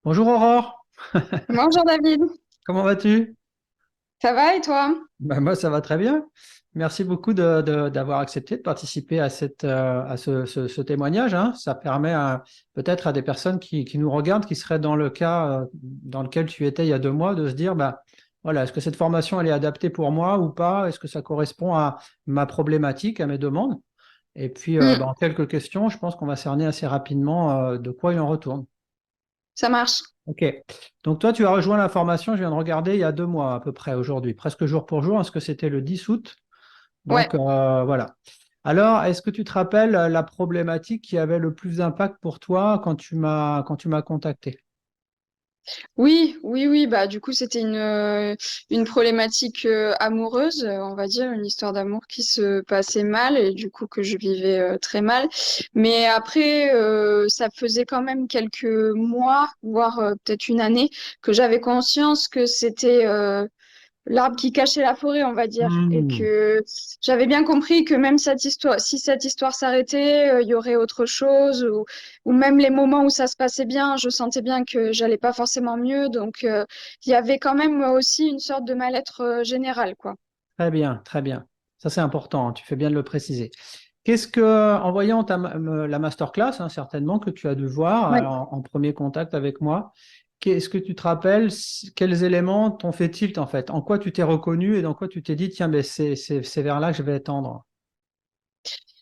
Bonjour Aurore, Bonjour David, comment vas-tu? ça va et toi? Moi ça va très bien. Merci beaucoup d'avoir accepté de participer à, ce témoignage, hein. Ça permet peut-être à des personnes qui nous regardent, qui seraient dans le cas dans lequel tu étais il y a 2 mois, de se dire, bah, voilà, est-ce que cette formation elle est adaptée pour moi ou pas? Est-ce que ça correspond à ma problématique, à mes demandes? Et puis, bah, Hmm, en quelques questions, je pense qu'on va cerner assez rapidement de quoi il en retourne. ça marche. Ok. Donc toi, tu as rejoint la formation, je viens de regarder, il y a 2 mois à peu près aujourd'hui, presque jour pour jour, parce que c'était le 10 août. Ouais. Donc voilà. Alors, est-ce que tu te rappelles la problématique qui avait le plus d'impact pour toi quand tu m'as contacté? Oui, bah du coup c'était une problématique amoureuse, on va dire, une histoire d'amour qui se passait mal et du coup que je vivais très mal. Mais après, ça faisait quand même quelques mois, voire peut-être une année, que j'avais conscience que c'était l'arbre qui cachait la forêt, on va dire, et Hmm. que j'avais bien compris que même cette histoire, si cette histoire s'arrêtait, il y aurait autre chose, ou même les moments où ça se passait bien, je sentais bien que j'allais pas forcément mieux, donc il y avait quand même aussi une sorte de mal-être général, quoi. Très bien, très bien. Ça, c'est important, hein, tu fais bien de le préciser. Qu'est-ce que, en voyant la masterclass, hein, certainement, que tu as dû voir Ouais. en premier contact avec moi, qu'est-ce que tu te rappelles, quels éléments t'ont fait tilt en fait? En quoi tu t'es reconnu et dans quoi tu t'es dit, tiens, ben, c'est vers là que je vais tendre.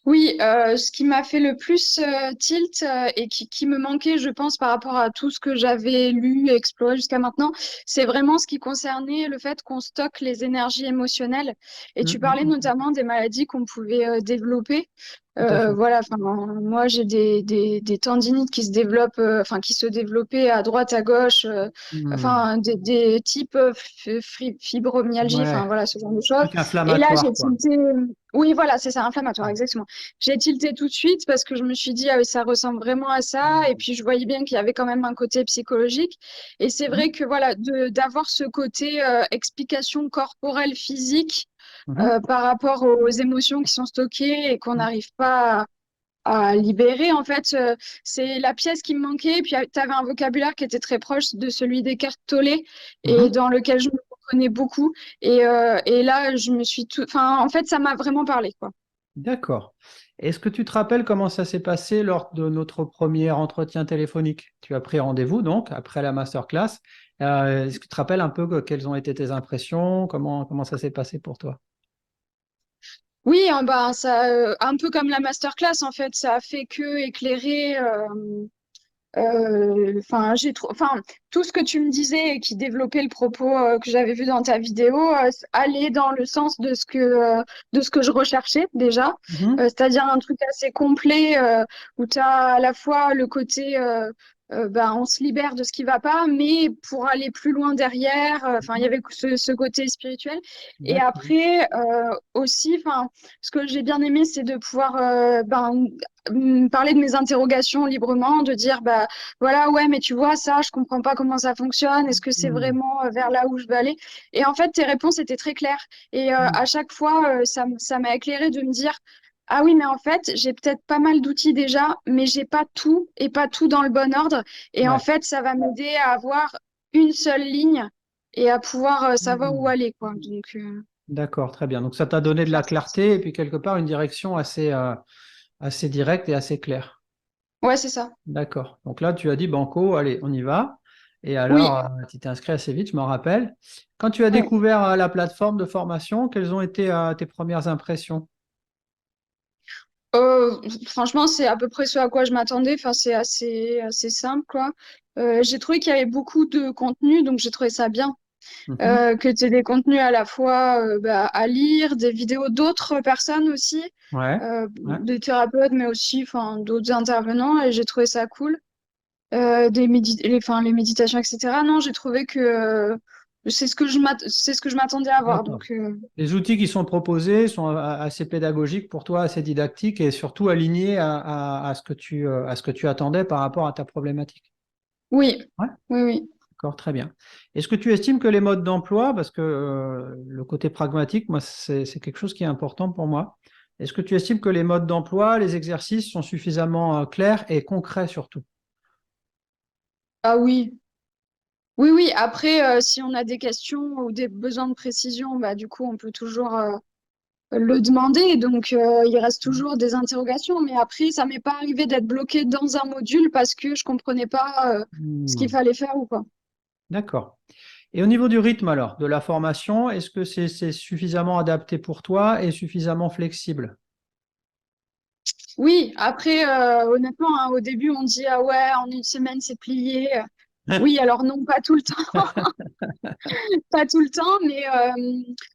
Oui, ce qui m'a fait le plus tilt et qui me manquait, je pense, par rapport à tout ce que j'avais lu et exploré jusqu'à maintenant, c'est vraiment ce qui concernait le fait qu'on stocke les énergies émotionnelles. Et Mm, tu mm, parlais mm. notamment des maladies qu'on pouvait développer. Tout à fait. Voilà, enfin, moi j'ai des tendinites qui se développent, enfin qui se développaient à droite, à gauche, Hmm. enfin des types fibromyalgie, enfin Ouais, voilà ce genre de choses. truc Et là j'ai inflammatoire, quoi. tilté, oui voilà c'est ça, inflammatoire exactement. J'ai tilté tout de suite parce que je me suis dit ah oui ça ressemble vraiment à ça et Hmm. puis je voyais bien qu'il y avait quand même un côté psychologique et c'est vrai Mhm, que voilà de d'avoir ce côté explication corporelle physique mhm. par rapport aux émotions qui sont stockées et qu'on n'arrive pas à libérer. En fait, c'est la pièce qui me manquait. Et puis, tu avais un vocabulaire qui était très proche de celui d'Eckhart Tolle et Mhm. dans lequel je me reconnais beaucoup. Et là, je me suis tout... Enfin, en fait, ça m'a vraiment parlé, quoi. D'accord. Est-ce que tu te rappelles comment ça s'est passé lors de notre premier entretien téléphonique? Tu as pris rendez-vous donc après la masterclass. Est-ce que tu te rappelles un peu quelles ont été tes impressions? Comment ça s'est passé pour toi? Oui, hein, bah, ça, un peu comme la masterclass, en fait, ça a fait que éclairer. Enfin, enfin, tout ce que tu me disais et qui développait le propos que j'avais vu dans ta vidéo allait dans le sens de ce que je recherchais déjà. Mhm. C'est-à-dire un truc assez complet où tu as à la fois le côté ben, on se libère de ce qui va pas, mais pour aller plus loin derrière, enfin, il y avait ce côté spirituel. Et D'accord. après aussi, enfin, ce que j'ai bien aimé, c'est de pouvoir ben, parler de mes interrogations librement, de dire bah voilà ouais mais tu vois ça je comprends pas comment ça fonctionne, est-ce que c'est Mhm. vraiment vers là où je veux aller? Et en fait tes réponses étaient très claires et à Mhm. chaque fois ça m'a éclairé de me dire ah oui mais en fait j'ai peut-être pas mal d'outils déjà mais j'ai pas tout et pas tout dans le bon ordre et en Ouais. fait ça va m'aider à avoir une seule ligne et à pouvoir savoir où Mhm. aller quoi donc D'accord, très bien. Donc ça t'a donné de la clarté et puis quelque part une direction assez directe et assez claire. ouais c'est ça. D'accord. Donc là, tu as dit Banco, allez, on y va. Et alors, Oui. tu t'es inscrit assez vite, je m'en rappelle. Quand tu as Ouais. découvert la plateforme de formation, quelles ont été tes premières impressions? Franchement, c'est à peu près ce à quoi je m'attendais. Enfin, c'est assez simple, quoi. J'ai trouvé qu'il y avait beaucoup de contenu, donc j'ai trouvé ça bien. Mhm. Que tu aies des contenus à la fois bah, à lire, des vidéos d'autres personnes aussi, Ouais, ouais. des thérapeutes, mais aussi enfin, d'autres intervenants, et j'ai trouvé ça cool. Enfin, les méditations, etc. Non, j'ai trouvé que c'est ce que je m'attendais à voir. D'accord. Donc, Les outils qui sont proposés sont assez pédagogiques pour toi, assez didactiques et surtout alignés à ce que tu attendais par rapport à ta problématique. oui, Ouais. oui. D'accord, très bien. Est-ce que tu estimes que les modes d'emploi, parce que le côté pragmatique, moi, c'est quelque chose qui est important pour moi. Est-ce que tu estimes que les modes d'emploi, les exercices sont suffisamment clairs et concrets surtout? Ah oui. Oui, oui. Après, si on a des questions ou des besoins de précision, bah, du coup, on peut toujours le demander. Donc, il reste toujours des interrogations. Mais après, ça m'est pas arrivé d'être bloquée dans un module parce que je comprenais pas ce qu'il Hmm. fallait faire ou quoi. D'accord. Et au niveau du rythme alors, de la formation, est-ce que c'est suffisamment adapté pour toi et suffisamment flexible? Oui, après, honnêtement, hein, au début, on dit, ah ouais, en une semaine, c'est plié. Oui, alors non, pas tout le temps. Pas tout le temps,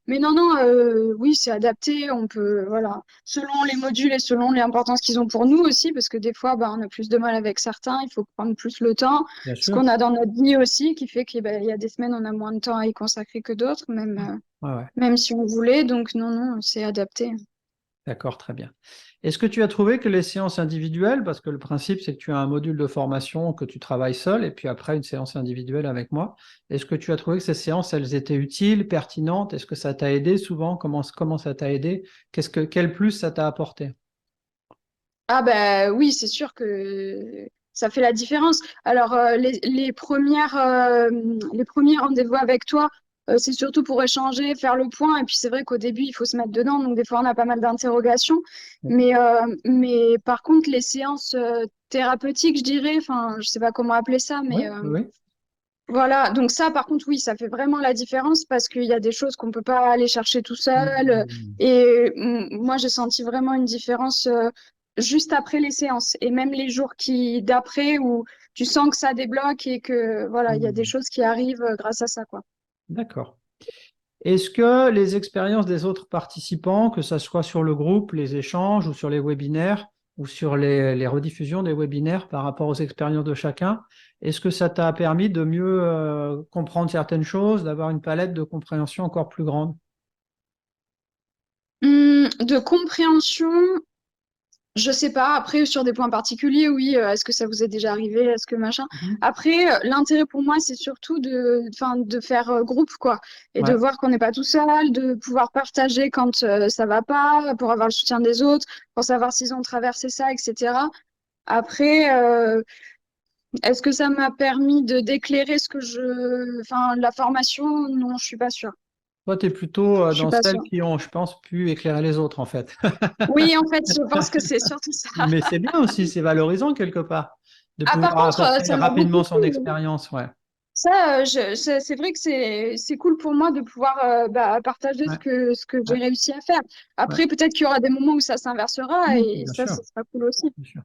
mais non, non, oui, c'est adapté. On peut, voilà, selon les modules et selon l'importance qu'ils ont pour nous aussi, parce que des fois, bah, on a plus de mal avec certains, il faut prendre plus le temps. Bien Ce sûr. qu'on a dans notre vie aussi, qui fait qu'il y a des semaines, on a moins de temps à y consacrer que d'autres, même, Ouais, ouais. même si on voulait. Donc, non, non, c'est adapté. D'accord, très bien. Est-ce que tu as trouvé que les séances individuelles, parce que le principe c'est que tu as un module de formation que tu travailles seul et puis après une séance individuelle avec moi, est-ce que tu as trouvé que ces séances, elles étaient utiles, pertinentes? Est-ce que ça t'a aidé souvent? Comment ça t'a aidé? Quel plus ça t'a apporté? Ah ben oui, c'est sûr que ça fait la différence. Alors les premiers rendez-vous avec toi, c'est surtout pour échanger, faire le point. Et puis c'est vrai qu'au début, il faut se mettre dedans, donc des fois on a pas mal d'interrogations. Mais par contre, les séances thérapeutiques, je dirais, enfin, je sais pas comment appeler ça, Oui, mais oui, oui. voilà. Donc ça, par contre, oui, ça fait vraiment la différence parce qu'il y a des choses qu'on peut pas aller chercher tout seul. Mm. Et moi, j'ai senti vraiment une différence juste après les séances et même les jours qui d'après où tu sens que ça débloque et que voilà, il y a des Mm. choses qui arrivent grâce à ça, quoi. D'accord. Est-ce que les expériences des autres participants, que ce soit sur le groupe, les échanges ou sur les webinaires ou sur les rediffusions des webinaires par rapport aux expériences de chacun, est-ce que ça t'a permis de mieux comprendre certaines choses, d'avoir une palette de compréhension encore plus grande? De compréhension, je sais pas. Après, sur des points particuliers, oui. Est-ce que ça vous est déjà arrivé? Est-ce que machin? Mhm. Après, l'intérêt pour moi, c'est surtout enfin, de faire groupe, quoi, et de Ouais. voir qu'on n'est pas tout seul, de pouvoir partager quand ça va pas, pour avoir le soutien des autres, pour savoir s'ils ont traversé ça, etc. Après, est-ce que ça m'a permis de d'éclairer enfin, la formation? Non, je suis pas sûre. Toi, tu es plutôt Je suis dans pas celles sûre. qui ont, je pense, pu éclairer les autres, en fait. Oui, en fait, je pense que c'est surtout ça. Mais c'est bien aussi, c'est valorisant quelque part de Ah, par pouvoir contre, apporter ça m'a beaucoup rapidement son plu. expérience. Ouais. Ça, c'est vrai que c'est cool pour moi de pouvoir bah, partager Ouais. ce que Ouais. j'ai réussi à faire. Ouais. Après, peut-être qu'il y aura des moments où ça s'inversera Oui, et bien ça, sûr. ce sera cool aussi. Bien sûr.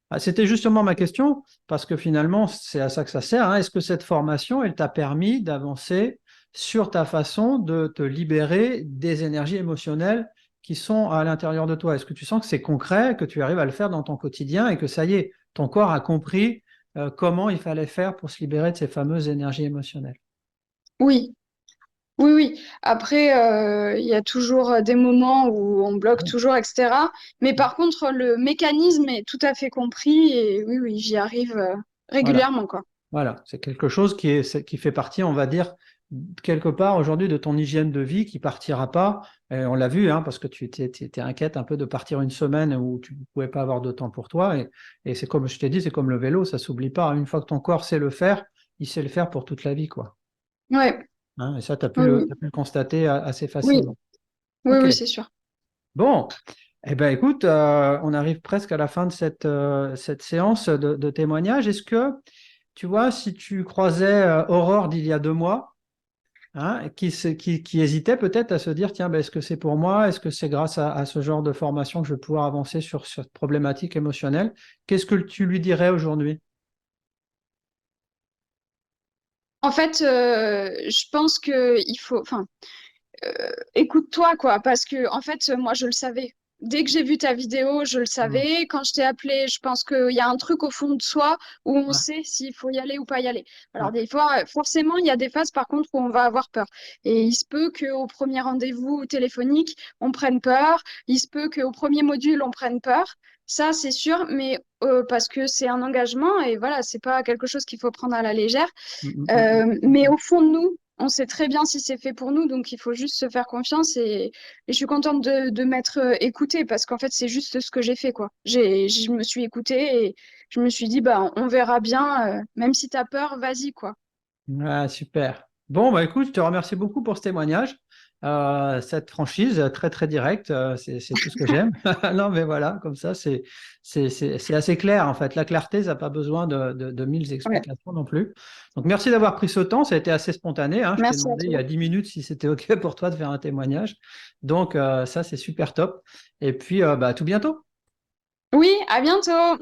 Ah, c'était justement ma question, parce que finalement, c'est à ça que ça sert, hein. Est-ce que cette formation, elle t'a permis d'avancer sur ta façon de te libérer des énergies émotionnelles qui sont à l'intérieur de toi? Est-ce que tu sens que c'est concret, que tu arrives à le faire dans ton quotidien et que ça y est, ton corps a compris comment il fallait faire pour se libérer de ces fameuses énergies émotionnelles? Oui, oui, oui. Après, il y a toujours des moments où on bloque Oui. toujours, etc. Mais par contre, le mécanisme est tout à fait compris et oui, oui, j'y arrive Voilà. régulièrement, quoi. Voilà, c'est quelque chose qui fait partie, on va dire, quelque part aujourd'hui de ton hygiène de vie qui partira pas. Et on l'a vu, hein, parce que tu étais inquiète un peu de partir une semaine où tu ne pouvais pas avoir de temps pour toi. Et c'est comme je t'ai dit, c'est comme le vélo, ça s'oublie pas. Une fois que ton corps sait le faire, il sait le faire pour toute la vie, quoi. Ouais, Hein, et ça, tu as pu oui, t'as oui, pu le constater assez oui, facilement. oui, OK. oui, c'est sûr. Bon, eh ben, écoute, on arrive presque à la fin de cette séance de témoignage. Est-ce que, tu vois, si tu croisais Aurore d'il y a 2 mois, hein, qui hésitait peut-être à se dire, tiens, ben, est-ce que c'est pour moi? Est-ce que c'est grâce à ce genre de formation que je vais pouvoir avancer sur cette problématique émotionnelle? Qu'est-ce que tu lui dirais aujourd'hui? En fait, je pense que il faut, enfin, écoute-toi, quoi, parce que, en fait, moi, je le savais. Dès que j'ai vu ta vidéo, je le Hmm. savais. Quand je t'ai appelé, je pense qu'il y a un truc au fond de soi où on Ouais, sait s'il faut y aller ou pas y aller. ouais. Alors, des fois, forcément, il y a des phases, par contre, où on va avoir peur. Et il se peut qu'au premier rendez-vous téléphonique, on prenne peur. Il se peut qu'au premier module, on prenne peur. Ça, c'est sûr, mais parce que c'est un engagement et voilà, c'est pas quelque chose qu'il faut prendre à la légère. Hmm, hmm, hmm, Mais hmm. au fond de nous, on sait très bien si c'est fait pour nous, donc il faut juste se faire confiance et je suis contente de m'être écoutée parce qu'en fait, c'est juste ce que j'ai fait, quoi. Je me suis écoutée et je me suis dit, bah, on verra bien, même si t'as peur, vas-y, quoi. Ouais, super. Bon, bah écoute, je te remercie beaucoup pour ce témoignage. Cette franchise très très directe, c'est tout ce que j'aime. Non, mais voilà, comme ça, c'est assez clair en fait. La clarté, ça n'a pas besoin de mille Ouais. explications non plus. Donc merci d'avoir pris ce temps, ça a été assez spontané, hein. Je t'ai Merci à demandé il y toi. a 10 minutes si c'était OK pour toi de faire un témoignage. Donc ça, c'est super top. Et puis, bah, à tout bientôt. Oui, à bientôt.